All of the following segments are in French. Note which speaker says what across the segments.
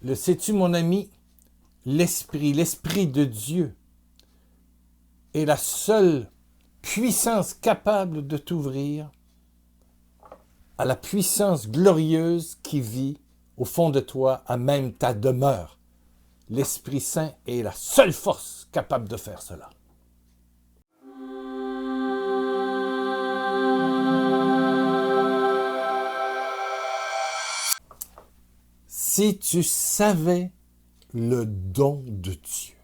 Speaker 1: Le sais-tu, mon ami, l'Esprit de Dieu est la seule puissance capable de t'ouvrir à la puissance glorieuse qui vit au fond de toi, à même ta demeure. L'Esprit Saint est la seule force capable de faire cela. Si tu savais le don de Dieu,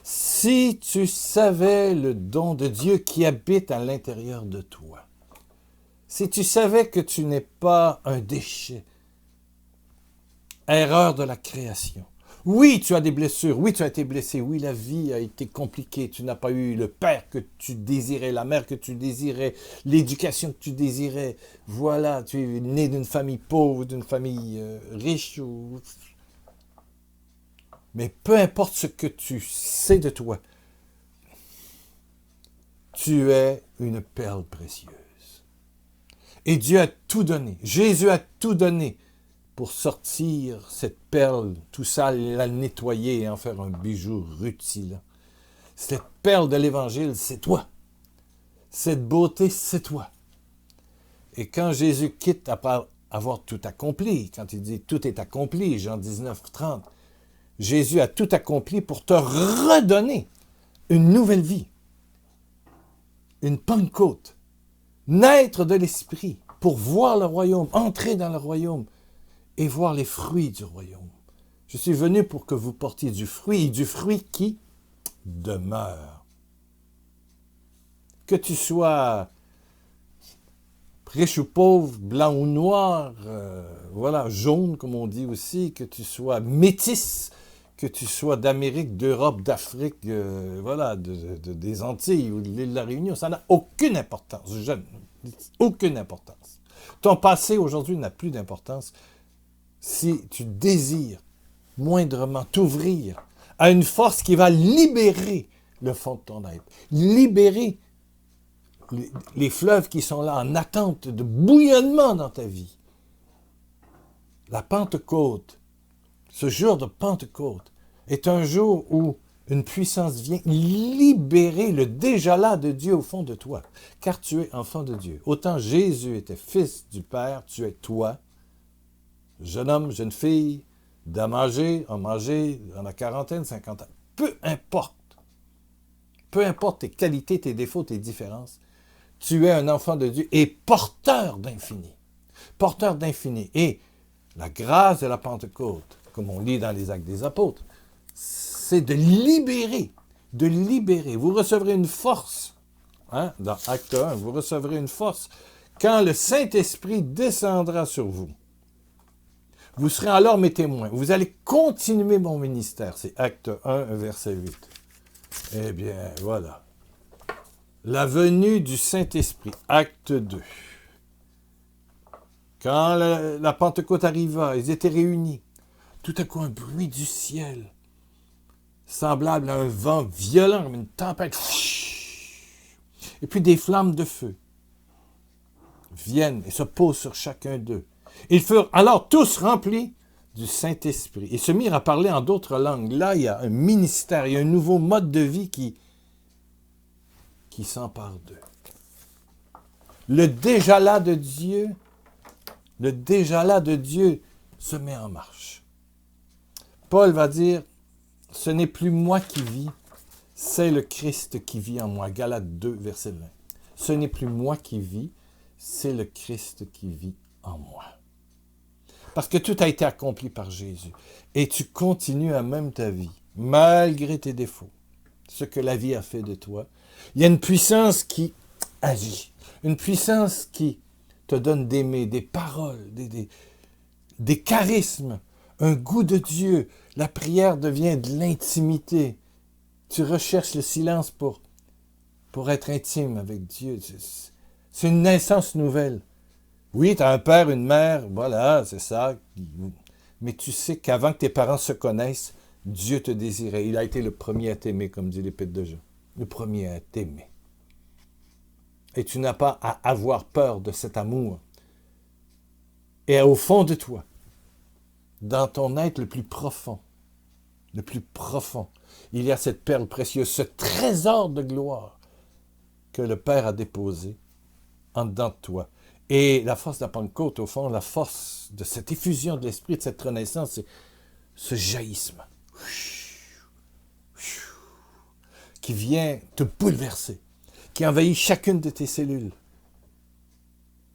Speaker 1: si tu savais le don de Dieu qui habite à l'intérieur de toi, si tu savais que tu n'es pas un déchet, erreur de la création. Oui, tu as des blessures, oui, tu as été blessé, oui, la vie a été compliquée, tu n'as pas eu le père que tu désirais, la mère que tu désirais, l'éducation que tu désirais. Voilà, tu es né d'une famille pauvre, d'une famille riche. Mais peu importe ce que tu sais de toi, tu es une perle précieuse. Et Dieu a tout donné, Jésus a tout donné pour sortir cette perle tout sale, la nettoyer et en faire un bijou rutilant. Cette perle de l'Évangile, c'est toi. Cette beauté, c'est toi. Et quand Jésus quitte après avoir tout accompli, quand il dit « tout est accompli », Jean 19, 30, Jésus a tout accompli pour te redonner une nouvelle vie, une Pentecôte, naître de l'Esprit pour voir le royaume, entrer dans le royaume, et voir les fruits du royaume. Je suis venu pour que vous portiez du fruit qui demeure. Que tu sois riche ou pauvre, blanc ou noir, voilà, jaune comme on dit aussi, que tu sois métis, que tu sois d'Amérique, d'Europe, d'Afrique, voilà, des Antilles ou de l'île de la Réunion, ça n'a aucune importance, jeune, aucune importance. Ton passé aujourd'hui n'a plus d'importance. Si tu désires moindrement t'ouvrir à une force qui va libérer le fond de ton être, libérer les fleuves qui sont là en attente de bouillonnement dans ta vie. La Pentecôte, ce jour de Pentecôte, est un jour où une puissance vient libérer le déjà là de Dieu au fond de toi, car tu es enfant de Dieu. Autant Jésus était fils du Père, tu es toi, jeune homme, jeune fille, d'âme âgée, homme âgé, dans la quarantaine, 50 ans. Peu importe tes qualités, tes défauts, tes différences, tu es un enfant de Dieu et porteur d'infini. Porteur d'infini. Et la grâce de la Pentecôte, comme on lit dans les Actes des Apôtres, c'est de libérer. Vous recevrez une force. Hein? Dans Acte 1, vous recevrez une force quand le Saint-Esprit descendra sur vous. Vous serez alors mes témoins. Vous allez continuer mon ministère. C'est Acte 1, verset 8. Eh bien, voilà. La venue du Saint-Esprit. Acte 2. Quand la Pentecôte arriva, ils étaient réunis. Tout à coup, un bruit du ciel, semblable à un vent violent, comme une tempête. Et puis des flammes de feu viennent et se posent sur chacun d'eux. Ils furent alors tous remplis du Saint-Esprit et se mirent à parler en d'autres langues. Là, il y a un ministère, il y a un nouveau mode de vie qui s'empare d'eux. Le déjà là de Dieu se met en marche. Paul va dire, ce n'est plus moi qui vis, c'est le Christ qui vit en moi. Galates 2, verset 20. Ce n'est plus moi qui vis, c'est le Christ qui vit en moi. Parce que tout a été accompli par Jésus. Et tu continues à même ta vie, malgré tes défauts, ce que la vie a fait de toi. Il y a une puissance qui agit, une puissance qui te donne d'aimer, des paroles, des charismes, un goût de Dieu. La prière devient de l'intimité. Tu recherches le silence pour être intime avec Dieu. C'est une naissance nouvelle. Oui, tu as un père, une mère, voilà, c'est ça. Mais tu sais qu'avant que tes parents se connaissent, Dieu te désirait. Il a été le premier à t'aimer, comme dit l'Épître de Jean. Le premier à t'aimer. Et tu n'as pas à avoir peur de cet amour. Et au fond de toi, dans ton être le plus profond, il y a cette perle précieuse, ce trésor de gloire que le Père a déposé en dedans de toi. Et la force de la Pentecôte, au fond, la force de cette effusion de l'Esprit, de cette renaissance, c'est ce jaillissement qui vient te bouleverser, qui envahit chacune de tes cellules.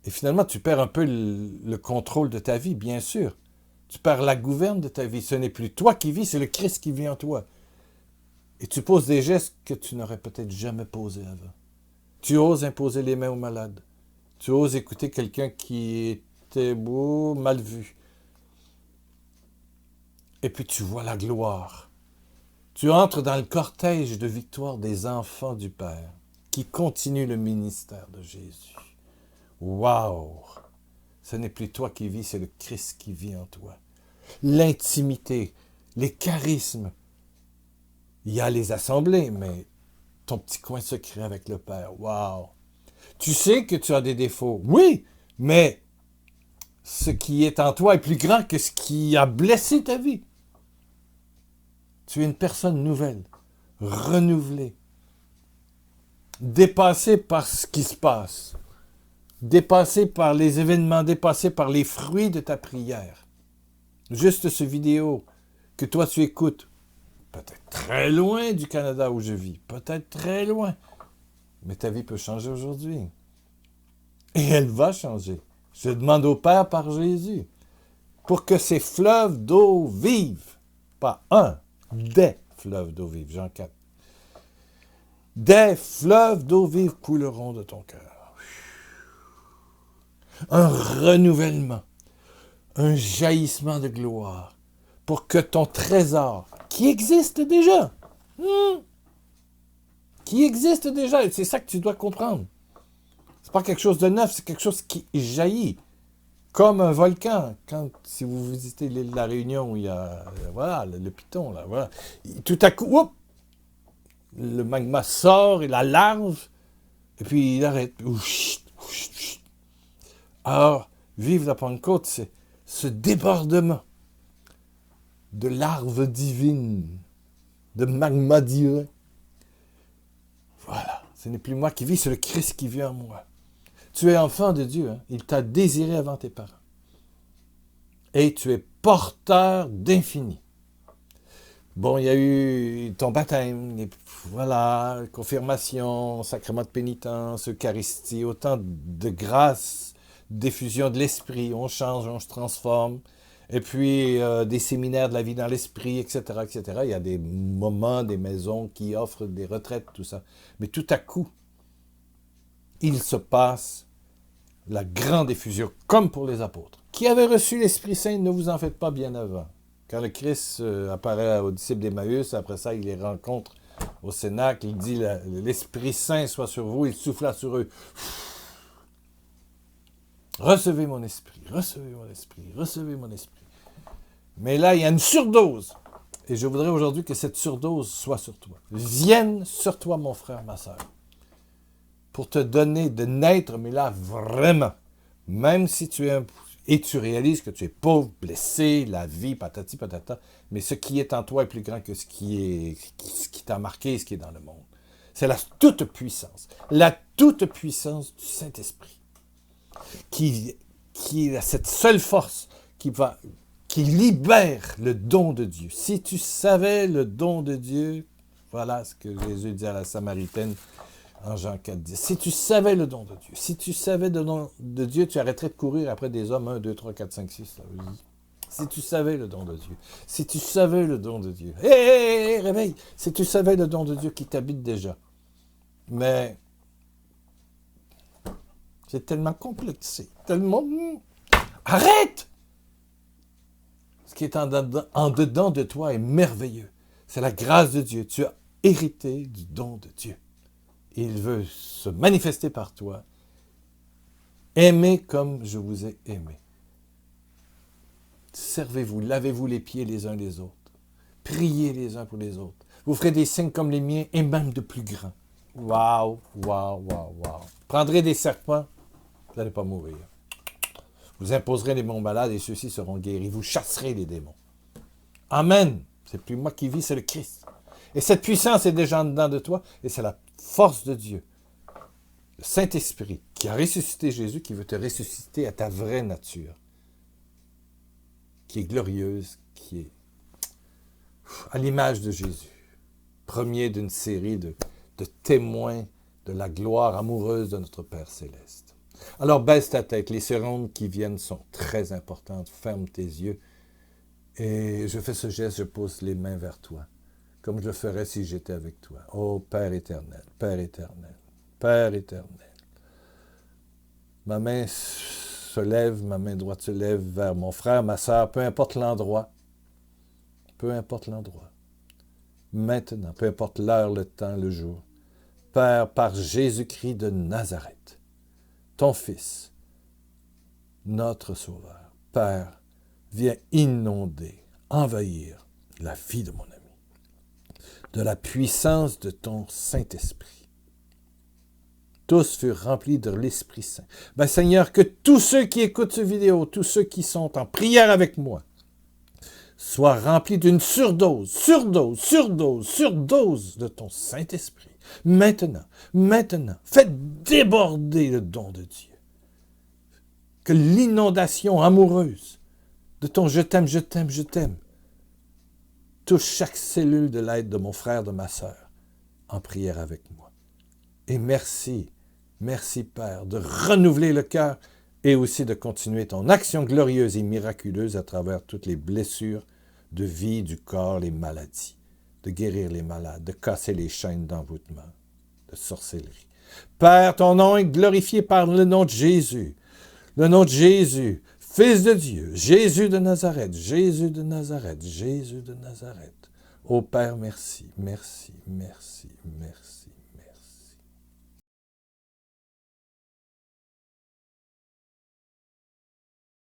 Speaker 1: Et finalement, tu perds un peu le contrôle de ta vie, bien sûr. Tu perds la gouverne de ta vie. Ce n'est plus toi qui vis, c'est le Christ qui vit en toi. Et tu poses des gestes que tu n'aurais peut-être jamais posés avant. Tu oses imposer les mains aux malades. Tu oses écouter quelqu'un qui était mal vu. Et puis tu vois la gloire. Tu entres dans le cortège de victoire des enfants du Père qui continuent le ministère de Jésus. Waouh! Ce n'est plus toi qui vis, c'est le Christ qui vit en toi. L'intimité, les charismes. Il y a les assemblées, mais ton petit coin secret avec le Père. Waouh! Tu sais que tu as des défauts. Oui, mais ce qui est en toi est plus grand que ce qui a blessé ta vie. Tu es une personne nouvelle, renouvelée, dépassée par ce qui se passe, dépassée par les événements, dépassée par les fruits de ta prière. Juste ce vidéo que toi tu écoutes, peut-être très loin du Canada où je vis, peut-être très loin, mais ta vie peut changer aujourd'hui. Et elle va changer. Je demande au Père par Jésus, pour que ces fleuves d'eau vive, pas un, des fleuves d'eau vive, Jean 4. Des fleuves d'eau vive couleront de ton cœur. Un renouvellement, un jaillissement de gloire, pour que ton trésor, qui existe déjà, et c'est ça que tu dois comprendre. C'est pas quelque chose de neuf, c'est quelque chose qui jaillit. Comme un volcan, si vous visitez l'île de la Réunion, où il y a le piton, là, voilà. Tout à coup, le magma sort et la larve, et puis il arrête. Alors, vive la Pentecôte, c'est ce débordement de larves divines, de magma divin. Voilà, ce n'est plus moi qui vis, c'est le Christ qui vit en moi. Tu es enfant de Dieu, hein? Il t'a désiré avant tes parents. Et tu es porteur d'infini. Bon, il y a eu ton baptême, voilà, confirmation, sacrement de pénitence, Eucharistie, autant de grâces, d'effusion de l'esprit, on change, on se transforme. Et puis des séminaires de la vie dans l'esprit, etc., etc. Il y a des moments, des maisons qui offrent des retraites, tout ça. Mais tout à coup, il se passe la grande effusion, comme pour les apôtres. Qui avaient reçu l'Esprit Saint, ne vous en faites pas bien avant. Quand le Christ apparaît aux disciples d'Emmaüs, après ça, il les rencontre au Cénacle, il dit « L'Esprit Saint soit sur vous », il souffla sur eux. « Recevez mon esprit, recevez mon esprit, recevez mon esprit. » Mais là, il y a une surdose. Et je voudrais aujourd'hui que cette surdose soit sur toi. Vienne sur toi, mon frère, ma soeur, pour te donner de naître, mais là, vraiment, même si tu es et tu réalises que tu es pauvre, blessé, la vie, patati patata, mais ce qui est en toi est plus grand que ce qui t'a marqué, ce qui est dans le monde. C'est la toute-puissance du Saint-Esprit, qui a cette seule force qui libère le don de Dieu. Si tu savais le don de Dieu, voilà ce que Jésus dit à la Samaritaine en Jean 4, 10. Si tu savais le don de Dieu, si tu savais le don de Dieu, tu arrêterais de courir après des hommes 1, 2, 3, 4, 5, 6. Là. Si tu savais le don de Dieu, si tu savais le don de Dieu, hé, réveille, si tu savais le don de Dieu qui t'habite déjà. Mais c'est tellement complexé, tellement... Arrête! Ce qui est en dedans de toi est merveilleux. C'est la grâce de Dieu. Tu as hérité du don de Dieu. Il veut se manifester par toi. Aimez comme je vous ai aimé. Servez-vous, lavez-vous les pieds les uns les autres. Priez les uns pour les autres. Vous ferez des signes comme les miens et même de plus grands. Waouh, waouh, waouh, waouh. Prendrez des serpents, vous n'allez pas mourir. Vous imposerez les bons malades et ceux-ci seront guéris. Vous chasserez les démons. Amen. C'est plus moi qui vis, c'est le Christ. Et cette puissance est déjà en dedans de toi et c'est la force de Dieu. Le Saint-Esprit qui a ressuscité Jésus, qui veut te ressusciter à ta vraie nature, qui est glorieuse, qui est à l'image de Jésus, premier d'une série de témoins de la gloire amoureuse de notre Père Céleste. Alors baisse ta tête, les secondes qui viennent sont très importantes, ferme tes yeux et je fais ce geste, je pose les mains vers toi, comme je le ferais si j'étais avec toi. Oh Père éternel, Père éternel, Père éternel. Ma main se lève, ma main droite se lève vers mon frère, ma sœur, peu importe l'endroit. Peu importe l'endroit. Maintenant, peu importe l'heure, le temps, le jour. Père, par Jésus-Christ de Nazareth, ton Fils, notre Sauveur. Père, viens inonder, envahir la vie de mon ami, de la puissance de ton Saint-Esprit. Tous furent remplis de l'Esprit Saint. Ben, Seigneur, que tous ceux qui écoutent cette vidéo, tous ceux qui sont en prière avec moi, soient remplis d'une surdose de ton Saint-Esprit. Maintenant, faites déborder le don de Dieu. Que l'inondation amoureuse de ton je t'aime, je t'aime, je t'aime touche chaque cellule de l'être de mon frère, de ma sœur, en prière avec moi. Et merci Père, de renouveler le cœur et aussi de continuer ton action glorieuse et miraculeuse à travers toutes les blessures de vie du corps, les maladies, de guérir les malades, de casser les chaînes d'envoûtement, de sorcellerie. Père, ton nom est glorifié par le nom de Jésus, Fils de Dieu, Jésus de Nazareth, Jésus de Nazareth, Jésus de Nazareth. Ô Père, merci, merci, merci, merci.